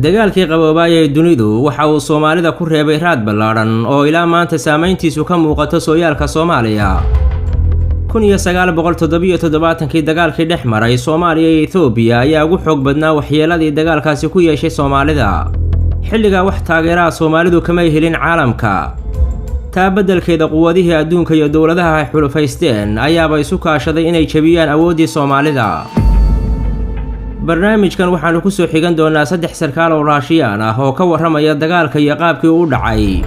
dagaalkii qaboobay ee dunidu waxa uu Soomaalida ku reebay raad ballaaran oo ilaa maanta saameyntiisu ka muuqato sooyaalka Soomaaliya. 1977kii dagaalkii dhex maray Soomaaliya iyo Itoobiya ayaa ugu xoog badnaa waxyeeladii dagaalkaasi ku yeeshay Soomaalida. xilliga wax taageera Soomaalidu kama helin caalamka. taa beddelkeeda quwadihii adduunka iyo dawladaha ay xulufaysteen ayaaba isu kaashaday inay jabiyaan awooddii Soomaalida. barnaamijkan waxaanu ku soo xigan doonaa 3 sarkaal oo Raashiyaan ah oo ka warramaya dagaalka iyo qaabkii uu dhacay.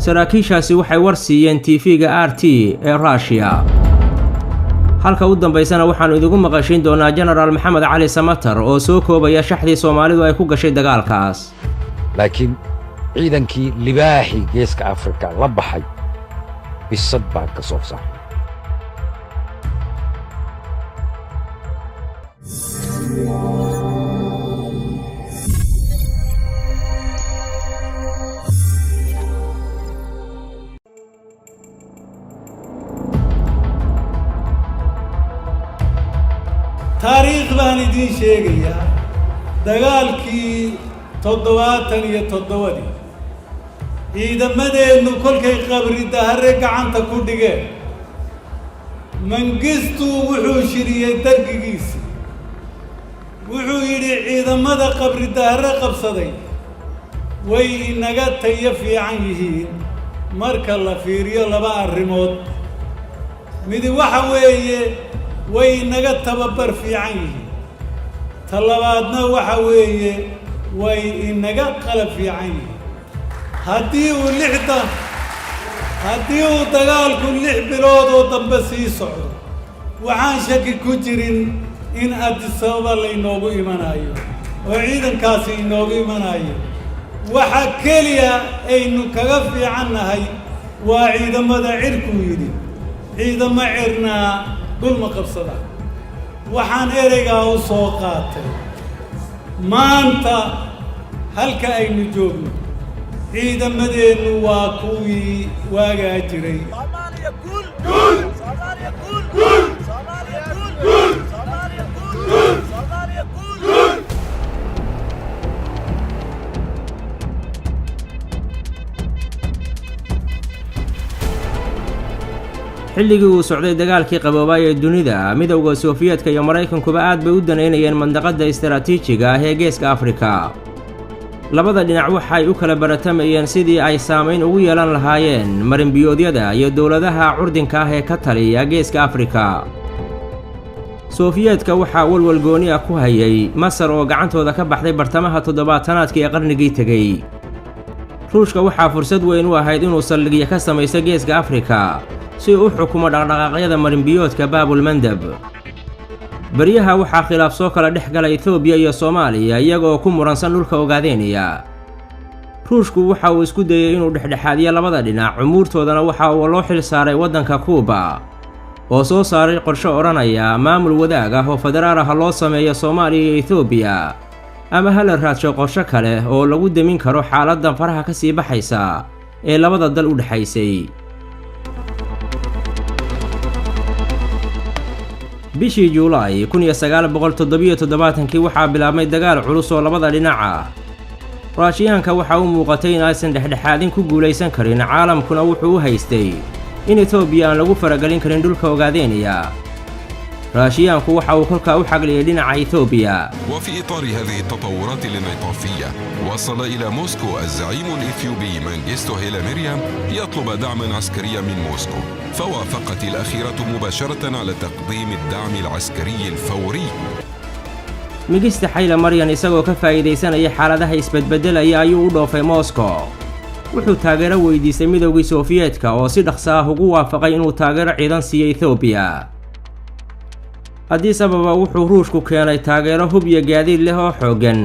saraakiishaasi waxay war siiyeen TV-ga RT ee Russia. halka u dambeysana waxaanu idigu maqashin doonaa General Maxamed Cali Samatar oo soo koobaya shaxdii Soomaalidu ay ku gashay dagaalkaas. laakiin ciidankii libaaxi geeska Afrika la baxay bisad baa ka soo saaray. taariikh baan idin sheegayaa dagaalkii 77 ciidamadeennu kolkay qabri dahare gacanta ku dhigeen Mengistu wuxuu shiriyay dargigiisa wuxuu yidhi ciidamada qabri dahare qabsaday way inaga tayo fiican yihiin marka la fiiriyo 2 arrimood mid waxa weeye way inaga tababar fiican yihiin talabaadna waxa weeye way inaga qalab fiican yihiin haddii uu dagaalku 6 bilood oo dambe sii socdo waxaan shaki ku jirin in Addis Ababa laynoogu imanayo oo ciidankaasi inoogu imanayo waxa keliya aynu kaga fiicannahay waa ciidamada cirku yidhi ciidamo cirna dul ma qabsada waxaan ereygaa u soo qaatay maanta halka aynu joogno ciidamadeennu waa kuwii waagaa jiray. Soomaaliya guul guul Soomaaliya guul guul Soomaaliya guul guul Soomaaliya guul guul Soomaaliya guul guul. xilligii uu socday dagaalkii qaboobay ee dunida midowga Soofiyeedka iyo Mareykankuba aad bay u daneynayeen mandaqada istiraatiijiga ah ee geeska Afrika. labada dhinac waxay u kala baratamayeen sidii ay saameyn ugu yeelan lahaayeen marinbiyoodyada iyo dawladaha curdinka ah ee ka taliya geeska Afrika. Soofiyeedka waxaa walwal gooni ah ku hayay Masar oo gacantooda ka baxday bartamaha 70aadkii ee qarnigii tegay. Ruushka waxaa fursad weyn u ahayd inuu saldhigyo ka samaysto geeska Afrika si uu xukumo dhaqdhaqaaqyada marinbiyoodka Baabul Mandab. baryaha waxaa khilaaf soo kala dhex galay Itoobiya iyo Soomaaliya iyagoo ku muransan dhulka Ogaadeniya. Ruushku waxa uu isku dayay inuu dhexdhexaadiyo labada dhinac umuurtoodana waxa uu loo xil saaray waddanka Kuuba oo soo saaray qorshe oranaya maamul wadaag ah oo federaal ah loo sameeyo Soomaaliya iyo Itoobiya ama hal raadsho qorshe kale oo lagu demin karo xaaladdan faraha ka sii baxaysa ee labada dal u dhaxaysay. bishii Juulaay 1977 waxaa bilaabmay dagaal culus oo labada dhinac ah. Raashiyaanka waxa uu muuqatay in aysan dhexdhexaadin ku guulaysan karin caalamkuna wuxuu u haystay in Itoobiya aan lagu faragelin karin dhulka Ogaadeniya. raashiyaanku waxa uu kolkaa u xagliyay dhinaca Itoobiya. وفي إطار هذه التطورات الانعطافية وصل إلى موسكو الزعيم الإثيوبي منجستو هيلا مريم ليطلب دعما عسكريا من موسكو، فوافقت الأخيرة مباشرة على تقديم الدعم العسكري الفوري. Mengistu Haile Mariam isagoo ka faa'iideysanaya xaaladaha isbedbedelaya ayuu u dhoofay Moscow. wuxuu taageero weydiistay midowgii Soofiyeedka oo si dhaqso ah ugu waafaqay inuu taageero ciidan siiyo Itoobiya. Addis Ababa wuxuu Ruushku keenay taageero hub iyo gaadiid leh oo xooggan.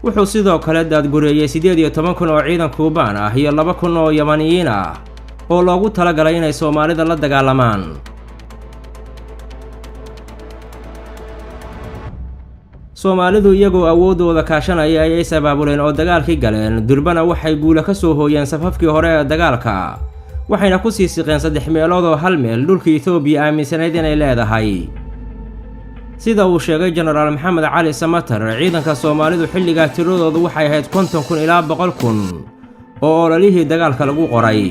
wuxuu sidoo kale daadgureeyay 18,000 oo ciidan Kuubaan ah iyo 2,000 oo Yamaniyiin ah oo loogu talagalay inay Soomaalida la dagaalamaan. Soomaalidu iyagoo awoodooda kaashanaya ayay sabaabuleen oo dagaalkii galeen durbana waxay guula ka soo hooyeen safafkii hore ee dagaalka waxayna ku sii siqeen 3 meelood oo hal meel dhulka Itoobiya aaminsanayd inay leedahay. sida uu sheegay jenaraal maxamed cali samatar ciidanka Soomaalidu xilligaa tiradoodu waxay ahayd 50,000 ilaa 100,000 oo ololihii dagaalka lagu qoray.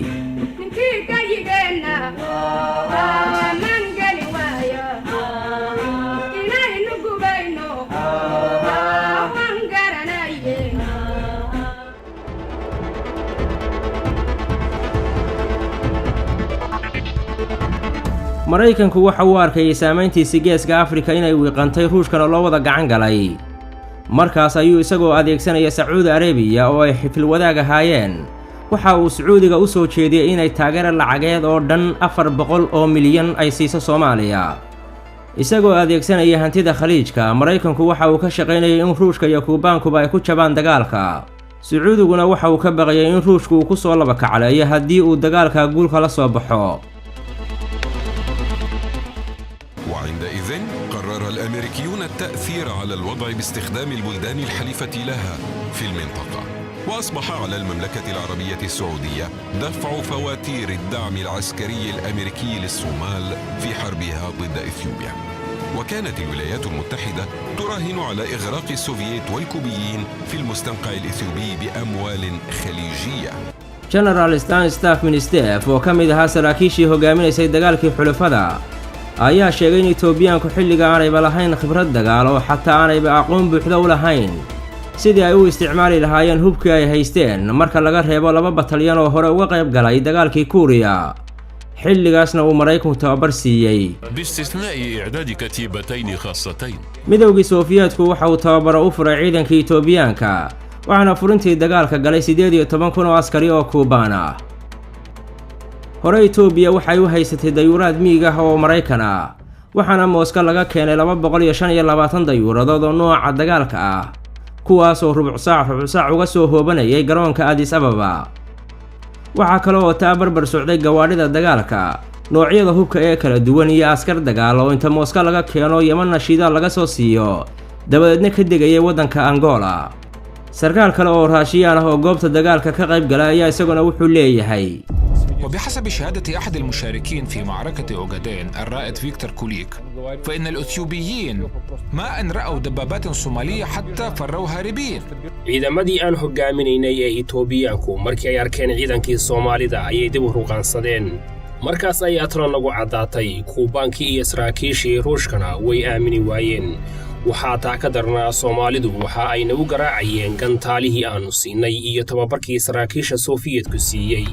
Maraykanku waxa uu arkay saameyntiisa geeska Afrika inay wiiqantay Ruushkana loo wada gacan galay. Markaas ayuu isagoo adeegsanaya Sacuudi Arabiya oo ay xifil wadaag ahaayeen waxa uu Sacuudiga u soo jeediyay inay taageero lacageed oo dhan 400 milyan ay siiso Soomaaliya. Isagoo adeegsanaya hantida Khaliijka, Maraykanku waxa uu ka shaqeynayay in Ruushka iyo Kuubaankuba ay ku jabaan dagaalka. Sacuudiguna waxa uu ka baqayay in Ruushku uu ku soo laba kacleeyo haddii uu dagaalka guulka la soo baxo. وعندئذ قرر الأمريكيون التأثير على الوضع باستخدام البلدان الحليفة لها في المنطقة، وأصبح على المملكة العربية السعودية دفع فواتير الدعم العسكري الأمريكي للصومال في حربها ضد إثيوبيا. وكانت الولايات المتحدة تراهن على إغراق السوفييت والكوبيين في المستنقع الإثيوبي بأموال خليجية. جنرال ستانستاف منستيف oo ka mid ahaa saraakiishii hogaaminaysay dagaalkii xulafada ayaa sheegay in Itoobiyaanku xilliga aanayba lahayn khibrad dagaal oo xataa aanayba aqoon buuxda u lahayn sidii ay u isticmaali lahaayeen hubkii ay haysteen marka laga reebo 2 batalyan oo hore uga qayb galay dagaalkii Kuuriya. xilligaasna uu Maraykanku tababar siiyay باستثناء إعداد كتيبتين خاصتين. midowgii Sofiyeetku waxa uu tababaro u furay ciidankii Itoobiyaanka waxaana furintii dagaalka galay 18,000 oo askari oo Kuubaan ah. hore Itoobiya waxay u haysatay dayuurad miig ah oo Maraykan ah waxaana Mooska laga keenay 225 dayuuradood oo nooca dagaalka ah kuwaas oo rubuc saac uga soo hoobanayay garoonka Addis Ababa. waxa kale oo tababar socday gawaadhida dagaalka noocyada hubka ee kala duwan iyo askar dagaal oo inta Mooska laga keeno Yemen shidaal laga soo siiyo dabadeedna ka degayay wadanka Angola. sarkaal kale oo Raashiyaan ah oo goobta dagaalka ka qayb galay ayaa isaguna wuxuu leeyahay وبحسب شهادة أحد المشاركين في معركة أوغادين الرائد فيكتور كوليك فإن الأثيوبيين ما أن رأوا دبابات صومالية حتى فروا هاربين. ciidamadii aan hogaaminaynay ee Itoobiyaanku markii ay arkeen ciidankii Soomaalida ayay dib u ruqansadeen. markaas ay atran lagu cadaatay Kuubaankii iyo saraakiishii Ruushkana way aamini waayeen. waxaa taa ka darnaa Soomaalidu waxa ay nagu garaacayeen gantaalihii aanu siinay iyo tababarkii saraakiisha Sofiyeetku siiyay.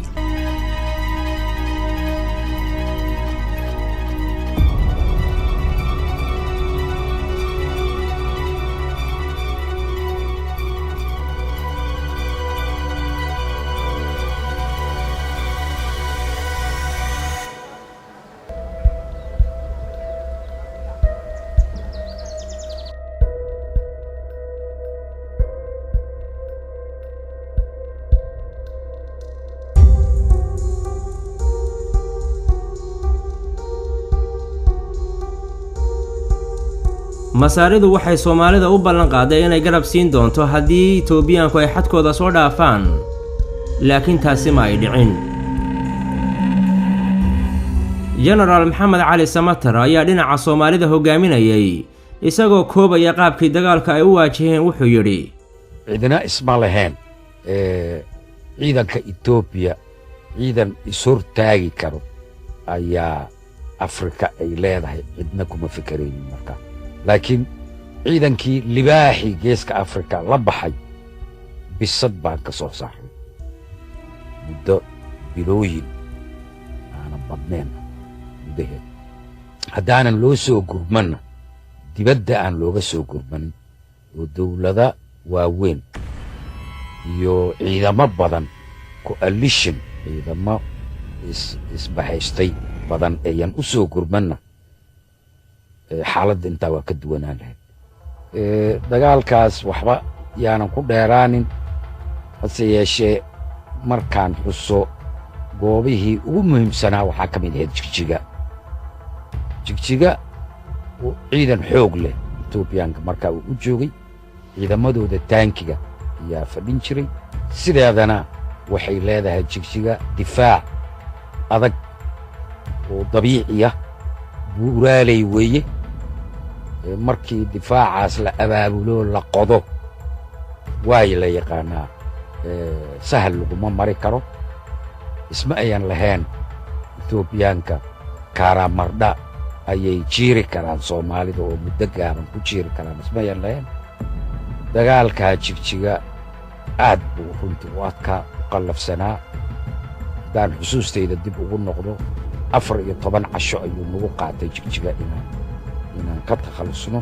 masaaridu waxay Soomaalida u ballan qaaday inay garab siin doonto haddii Itoobiyaanku ay xadkooda soo dhaafaan laakiin taasi ma ay dhicin. jenaraal maxamed cali samatar ayaa dhinaca Soomaalida hogaaminayay isagoo koobaya qaabkii dagaalka ay u waajaheen wuxuu yidhi ciidana isma lahayn ciidanka Itoobiya ciidan isur taagi karo ayaa Afrika ay leedahay cidna kuma fikireen markaa laakiin ciidankii libaaxi geeska Afrika la baxay bisad baan ka soo saaray muddo bilooyin aan badnayn mudaheed haddaanan loo soo gurmanna dibadda aan looga soo gurman oo dawlada waaweyn iyo ciidamo badan coalition ciidamo isbahaystay badan ayaan u soo gurmanna xaaladda intaa waa ka duwanaan lahayd. dagaalkaas waxba yaanan ku dheeraanin hase yeeshee markaan xuso goobihii ugu muhiimsanaa waxaa ka mid ahayd jigjiga ciidan xoog leh Itoobiyaanka markaa uu u joogay ciidamadooda taankiga ayaa fadhin jiray sideedana waxay leedahay jigjiga difaac adag oo dabiici ah buuraaley weeye markii difaacaas la abaabulo la qodo waay la yaqaanaa sahal laguma mari karo isma ayan lahayn Etoobiyaanka karamardha ayay jiiri karaan Soomaalida oo muddo gaaban ku jiiri karaan isma ayan lahayn dagaalka Jigjiga aad buu runtii u adkaa qallafsanaa daan xusuustayda dib ugu noqdo 14 casho ayuu nagu qaatay Jigjiga inaan ka takhalusno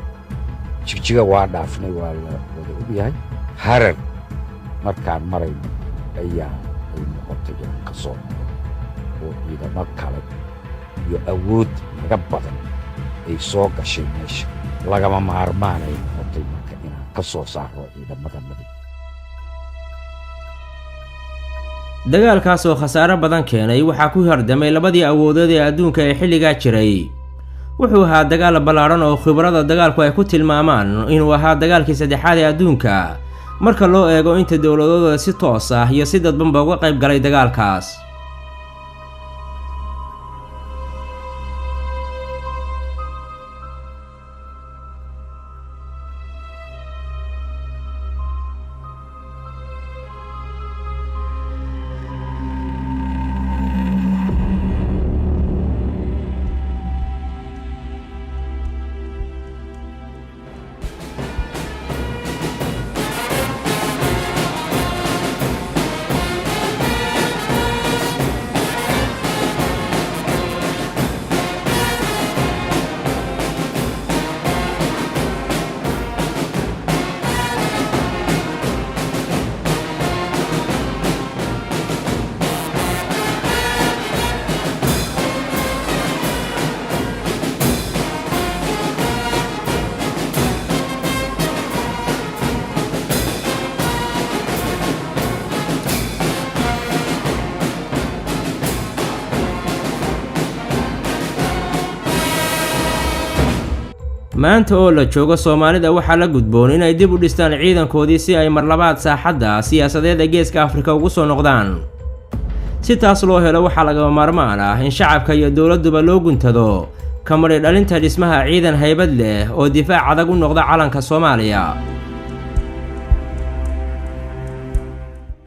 Jigjiga waa dhaafnay waa la wada ogyahay harar markaan marayno ayaa ay noqotay ka soo oo ciidamo kale iyo awood laga badan ay soo gashay meesha lagama maarmaan ay noqotay marka inaan ka soo saaro ciidamada madax dagaalkaas oo khasaare badan keenay waxaa ku hordamay labadii awoodood ee adduunka ee xilligaa jiray wuxuu ahaa dagaal ballaaran oo khibrada dagaalku ay ku tilmaamaan inuu ahaa dagaalkii saddexaad ee adduunka marka loo eego inta dowladooda si toos ah iyo si dadbanba uga qayb galay dagaalkaas maanta oo la joogo Soomaalida waxaa la gudboon inay dib u dhistaan ciidankoodii si ay marlabaad saaxadda siyaasadeed ee Geeska Afrika ugu soo noqdaan si taas loo helo waxaa laga maarmaan ah in shacabka iyo dawladduba loo guntado kamari dhalinta dhismaha ciidan haybad leh oo difaac adag u noqda calanka Soomaaliya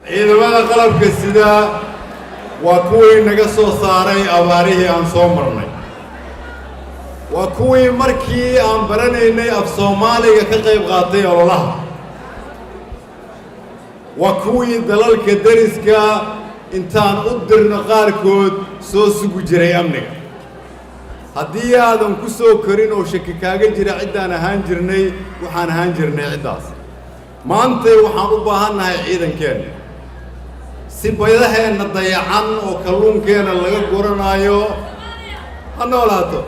ciidamada qalabka sida waa kuwii naga soo saaray abaarihii aan soo marnay waa kuwii markii aan baranaynay af Soomaaliga ka qayb qaatay ololaha waa kuwii dalalka dariska intaan u dirno qaarkood soo sugu jiray amniga haddii aadan ku soo korin oo shaki kaaga jira ciddaan ahaan jirnay waxaan ahaan jirnay ciddaas maanta waxaan u baahannahay ciidankeena si bayadaheenna dayacan oo kalluunkeena laga guranaayo ha noolaato